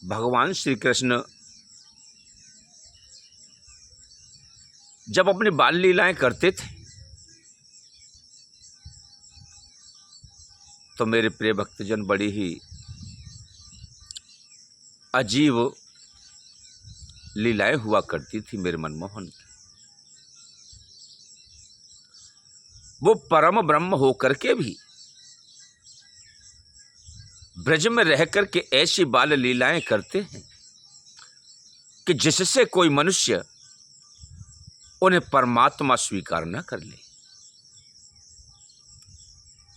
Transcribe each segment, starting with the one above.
भगवान श्री कृष्ण जब अपनी बाल लीलाएं करते थे तो मेरे प्रिय भक्तजन बड़ी ही अजीब लीलाएं हुआ करती थी मेरे मनमोहन की। वो परम ब्रह्म होकर के भी ब्रज में रह करके ऐसी बाल लीलाएं करते हैं कि जिससे कोई मनुष्य उन्हें परमात्मा स्वीकार न कर ले।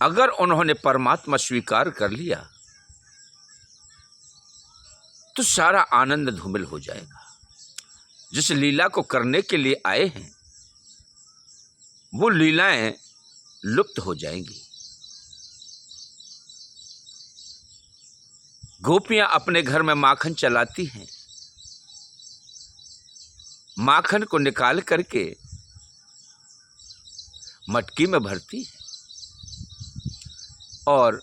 अगर उन्होंने परमात्मा स्वीकार कर लिया तो सारा आनंद धूमिल हो जाएगा। जिस लीला को करने के लिए आए हैं वो लीलाएं लुप्त हो जाएंगी। गोपियां अपने घर में माखन चलाती हैं, माखन को निकाल करके मटकी में भरती है और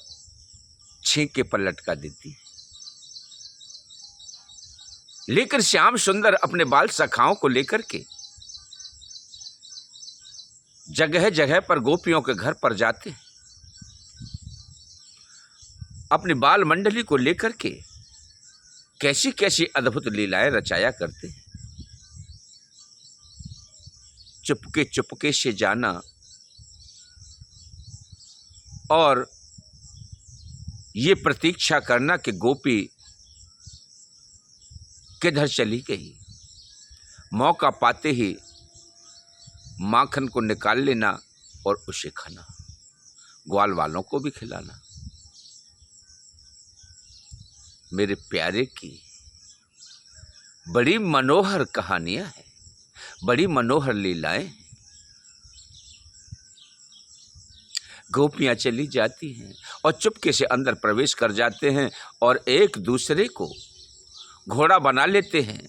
छींके पर लटका देती है। लेकिन श्याम सुंदर अपने बाल सखाओं को लेकर के जगह जगह पर गोपियों के घर पर जाते हैं, अपनी बाल मंडली को लेकर के कैसी कैसी अद्भुत लीलाएं रचाया करते हैं। चुपके चुपके से जाना और ये प्रतीक्षा करना कि गोपी किधर चली गई, मौका पाते ही माखन को निकाल लेना और उसे खाना, ग्वाल वालों को भी खिलाना। मेरे प्यारे की बड़ी मनोहर कहानियां हैं, बड़ी मनोहर लीलाएं हैं। गोपियां चली जाती हैं और चुपके से अंदर प्रवेश कर जाते हैं और एक दूसरे को घोड़ा बना लेते हैं,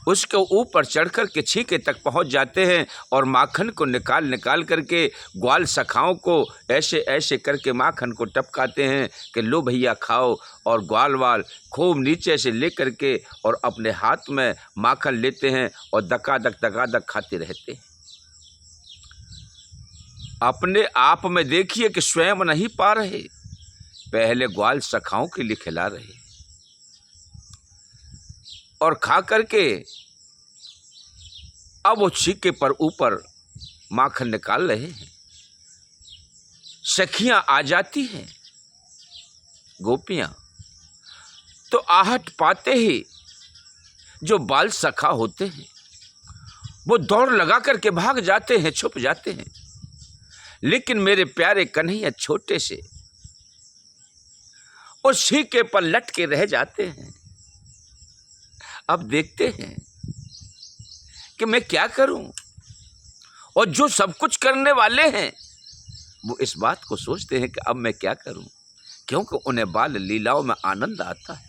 उसके ऊपर चढ़कर के छीके तक पहुंच जाते हैं और माखन को निकाल करके ग्वाल सखाओं को ऐसे ऐसे करके माखन को टपकाते हैं कि लो भैया खाओ। और ग्वाल वाल खूब नीचे से लेकर के और अपने हाथ में माखन लेते हैं और दकादक खाते रहते हैं। अपने आप में देखिए कि स्वयं नहीं पा रहे, पहले ग्वाल सखाओं के लिए खिला रहे और खा करके अब वो छीके पर ऊपर माखन निकाल रहे हैं। सखियां आ जाती हैं, गोपियां तो आहट पाते ही जो बाल सखा होते हैं वो दौड़ लगा करके भाग जाते हैं, छुप जाते हैं। लेकिन मेरे प्यारे कन्हैया छोटे से उस छीके पर लटके रह जाते हैं। अब देखते हैं कि मैं क्या करूं, और जो सब कुछ करने वाले हैं वो इस बात को सोचते हैं कि अब मैं क्या करूं, क्योंकि उन्हें बाल लीलाओं में आनंद आता है।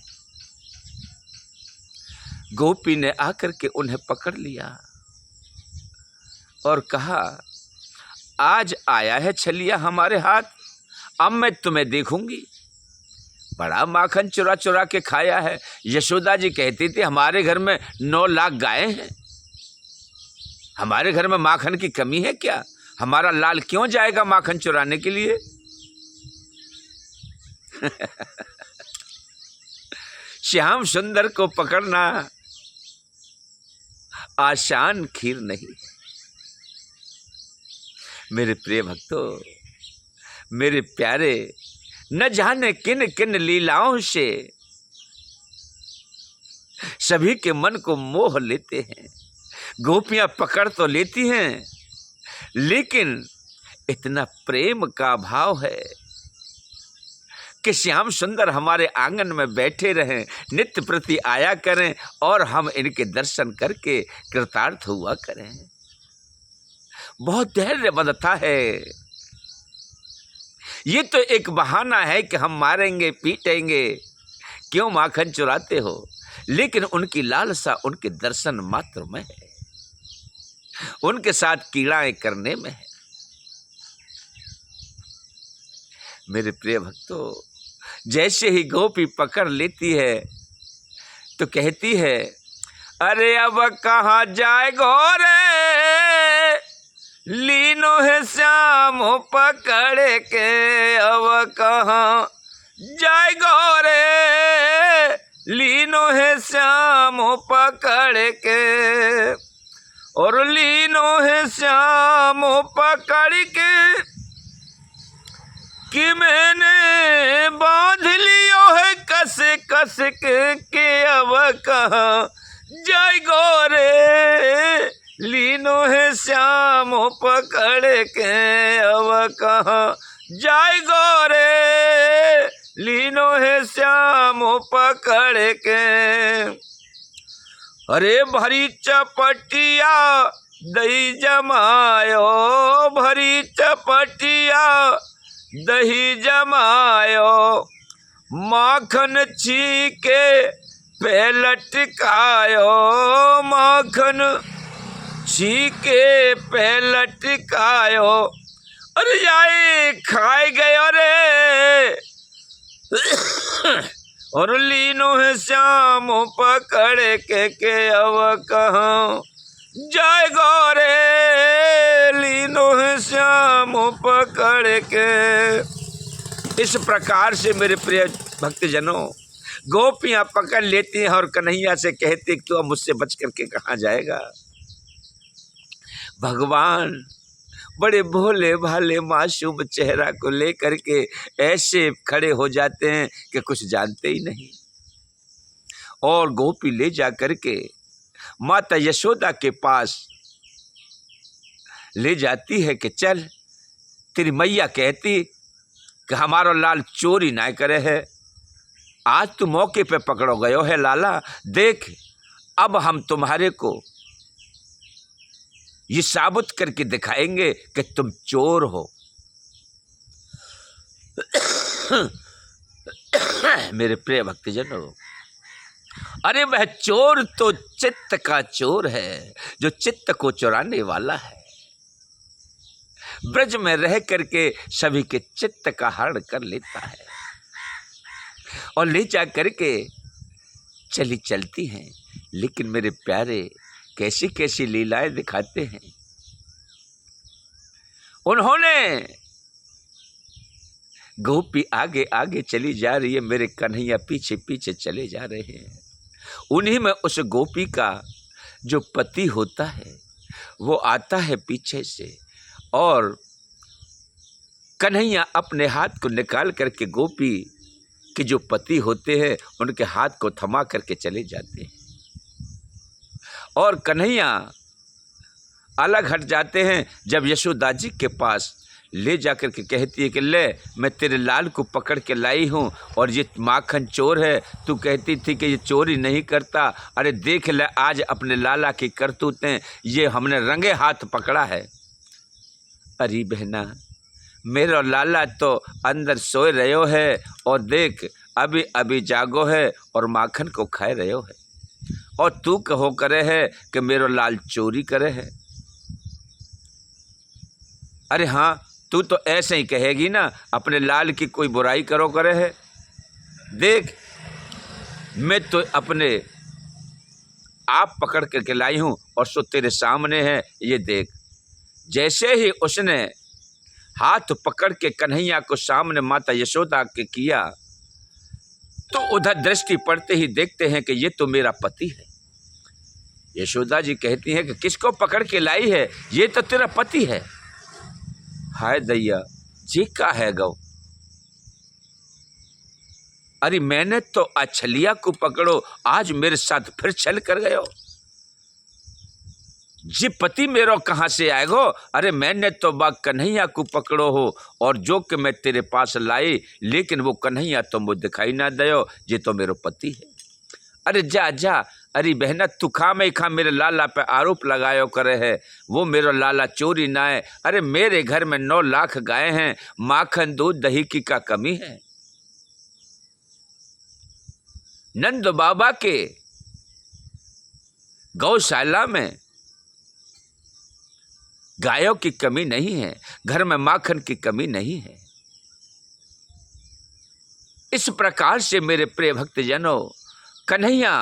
गोपी ने आकर के उन्हें पकड़ लिया और कहा, आज आया है छलिया हमारे हाथ, अब मैं तुम्हें देखूंगी। बड़ा माखन चुरा चुरा के खाया है। यशोदा जी कहती थी हमारे घर में 9 लाख गायें हैं, हमारे घर में माखन की कमी है क्या? हमारा लाल क्यों जाएगा माखन चुराने के लिए? श्याम सुंदर को पकड़ना आसान खीर नहीं। मेरे प्रिय भक्तों, मेरे प्यारे, न जाने किन किन लीलाओं से सभी के मन को मोह लेते हैं। गोपियां पकड़ तो लेती हैं, लेकिन इतना प्रेम का भाव है कि श्याम सुंदर हमारे आंगन में बैठे रहें, नित्य प्रति आया करें और हम इनके दर्शन करके कृतार्थ हुआ करें। बहुत धैर्य बंधता है। ये तो एक बहाना है कि हम मारेंगे पीटेंगे, क्यों माखन चुराते हो, लेकिन उनकी लालसा उनके दर्शन मात्र में है, उनके साथ कीड़ाएं करने में है। मेरे प्रिय भक्तों, जैसे ही गोपी पकड़ लेती है तो कहती है, अरे अब कहाँ जाए गोरे, लीनो है श्याम पकड़ के, अब कहाँ जाए गोरे, लीनो है श्याम पकड़ के, और लीनो है श्याम पकड़ के, कि मैंने बांध लियो है कस कस के अब कहाँ जाए गोरे, लीनो है श्याम पकड़ के, अब कहाँ जाए गोरे, लीनो है श्याम पकड़ के। अरे भरी चपटिया दही जमायो, भरी चपटिया दही जमायो, माखन छीके पे लटकायो, माखन छीके पे लटकायो, अरे जाए खाए गयो रे, और लीनो है श्याम पकड़ के अब कहाँ जाए गोरे, लीनो है श्याम पकड़ के। इस प्रकार से मेरे प्रिय भक्तजनों, गोपियां पकड़ लेती हैं और कन्हैया से कहती कि तू अब मुझसे बच करके कहाँ जाएगा। भगवान बड़े भोले भाले मासूम चेहरा को लेकर के ऐसे खड़े हो जाते हैं कि कुछ जानते ही नहीं, और गोपी ले जा करके माता यशोदा के पास ले जाती है कि चल, तेरी मैया कहती कि हमारा लाल चोरी ना करे है, आज तू मौके पे पकड़ो गयो है लाला, देख अब हम तुम्हारे को ये साबित करके दिखाएंगे कि तुम चोर हो। मेरे प्रिय भक्तजनों, अरे वह चोर तो चित्त का चोर है, जो चित्त को चुराने वाला है, ब्रज में रह करके सभी के चित्त का हरण कर लेता है, और ले जा करके चलती हैं। लेकिन मेरे प्यारे कैसी कैसी लीलाएं दिखाते हैं। उन्होंने गोपी आगे आगे चली जा रही है, मेरे कन्हैया पीछे पीछे चले जा रहे हैं। उन्हीं में उस गोपी का जो पति होता है वो आता है पीछे से, और कन्हैया अपने हाथ को निकाल करके गोपी के जो पति होते हैं उनके हाथ को थमा करके चले जाते हैं, और कन्हैया अलग हट जाते हैं। जब यशोदा जी के पास ले जाकर के कहती है कि ले मैं तेरे लाल को पकड़ के लाई हूँ, और ये माखन चोर है, तू कहती थी कि ये चोरी नहीं करता, अरे देख ले आज अपने लाला की करतूतें, ये हमने रंगे हाथ पकड़ा है। अरे बहना, मेरा लाला तो अंदर सोए रहो है, और देख अभी अभी जागो है और माखन को खाए रहो है, और तू कहो करे है कि मेरो लाल चोरी करे है। अरे हाँ, तू तो ऐसे ही कहेगी ना, अपने लाल की कोई बुराई करो करे है। देख मैं तो अपने आप पकड़ करके लाई हूँ, और सो तेरे सामने है, ये देख। जैसे ही उसने हाथ पकड़ के कन्हैया को सामने माता यशोदा के किया, तो उधर दृष्टि पड़ते ही देखते हैं कि ये तो मेरा पति है। यशोदा जी कहती हैं कि किसको पकड़ के लाई है, ये तो तेरा पति है। हाय दैया जी का है गौ, अरे मैंने तो अछलिया को पकड़ो, आज मेरे साथ फिर छल कर गए हो। जी पति मेरो कहाँ से आएगो, अरे मैंने तो बा कन्हैया को पकड़ो हो, और जो कि मैं तेरे पास लाई, लेकिन वो कन्हैया तो मुझे दिखाई ना दयो, ये तो मेरो पति है। अरे जा जा, अरे बहना तू खा में खा मेरे लाला पे आरोप लगायो करे है, वो मेरो लाला चोरी ना है। अरे मेरे घर में 9 लाख गाय हैं, माखन दूध दही की का कमी है। नंद बाबा के गौशाला में गायों की कमी नहीं है, घर में माखन की कमी नहीं है। इस प्रकार से मेरे प्रिय भक्तजनों, कन्हैया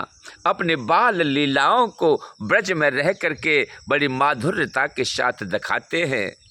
अपने बाल लीलाओं को ब्रज में रह करके बड़ी माधुर्यता के साथ दिखाते हैं।